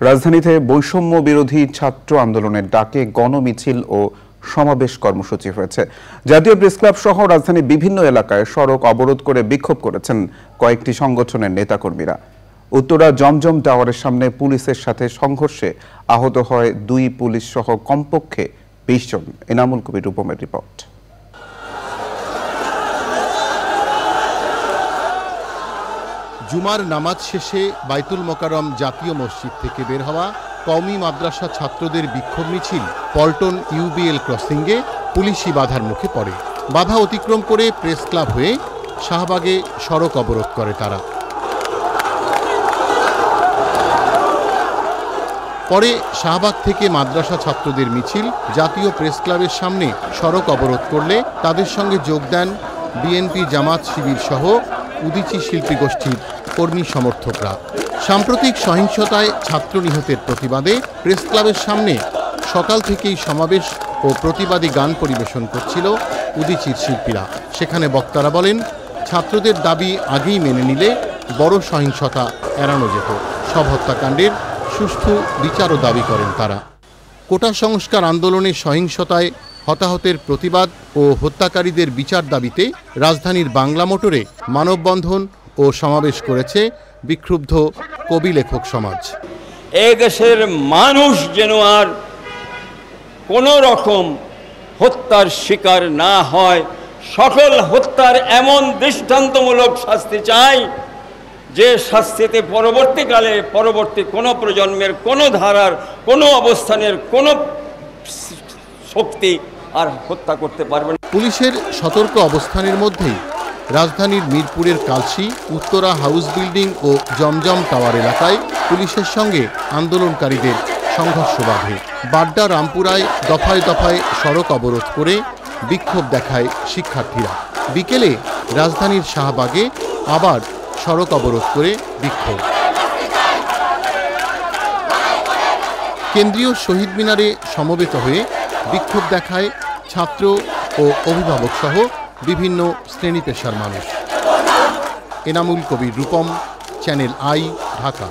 রাজধানীতে বৈষম্য বিরোধী ছাত্র আন্দোলনের ডাকে গণমিছিল ও সমাবেশ কর্মসূচি হয়েছে। জাতীয় প্রেসক্লাব সহ রাজধানীর বিভিন্ন এলাকায় সড়ক অবরোধ করে বিক্ষোভ করেছেন কয়েকটি সংগঠনের নেতাকর্মীরা। উত্তরা জমজম টাওয়ারের সামনে পুলিশের সাথে সংঘর্ষে আহত হয় 2 পুলিশ সহ কমপক্ষে 20 জন। এনামুল কবির রূপমের রিপোর্ট। জুমার নামাজ শেষে বাইতুল মোকাররম জাতীয় মসজিদ থেকে বের হওয়া কওমি মাদ্রাসা ছাত্রদের বিক্ষোভ মিছিল পল্টন ইউবিএল ক্রসিংয়ে পুলিশি বাধার মুখে পড়ে। বাধা অতিক্রম করে প্রেস ক্লাব হয়ে শাহবাগে সড়ক অবরোধ করে তারা। পরে শাহবাগ থেকে মাদ্রাসা ছাত্রদের মিছিল জাতীয় প্রেস ক্লাবের সামনে সড়ক অবরোধ করলে তাদের সঙ্গে যোগ দেন বিএনপি জামাত শিবির সহ উদীচী শিল্পী গোষ্ঠীর কর্মী সমর্থকরা। সাম্প্রতিক সহিংসতায় ছাত্র নিহতের প্রতিবাদে প্রেস ক্লাবের সামনে সকাল থেকেই সমাবেশ ও প্রতিবাদী গান পরিবেশন করছিল উদীচীর শিল্পীরা। সেখানে বক্তারা বলেন, ছাত্রদের দাবি আগেই মেনে নিলে বড় সহিংসতা এড়ানো যেত। সব হত্যাকাণ্ডের সুষ্ঠু বিচারও দাবি করেন তারা। কোটা সংস্কার আন্দোলনের সহিংসতায় হতাহতের প্রতিবাদ ও হত্যাকারীদের বিচার দাবিতে রাজধানীর বাংলা মোটরে মানববন্ধন ও সমাবেশ করেছে বিক্ষুব্ধ কবি লেখক সমাজ। এই দেশের মানুষ যেন আর কোনো রকম হত্যার শিকার না হয়, সকল হত্যার এমন দৃষ্টান্তমূলক শাস্তি চাই যে শাস্তিতে পরবর্তীকালে পরবর্তী কোনো প্রজন্মের কোনো ধারার কোনো অবস্থানের কোনো শক্তি আর হত্যা করতে পারবে না। পুলিশের সতর্ক অবস্থানের মধ্যেই রাজধানীর মিরপুরের কালশী, উত্তরা হাউস বিল্ডিং ও জমজম টাওয়ার এলাকায় পুলিশের সঙ্গে আন্দোলনকারীদের সংঘর্ষ বাধে। বাড্ডা রামপুরায় দফায় দফায় সড়ক অবরোধ করে বিক্ষোভ দেখায় শিক্ষার্থীরা। বিকেলে রাজধানীর শাহবাগে আবার সড়ক অবরোধ করে বিক্ষোভ। কেন্দ্রীয় শহীদ মিনারে সমবেত হয়ে বিক্ষোভ দেখায় ছাত্র ও অভিভাবক সহ বিভিন্ন শ্রেণী পেশার মানুষ। Enamul Kabir Rupam, channel I, Dhaka.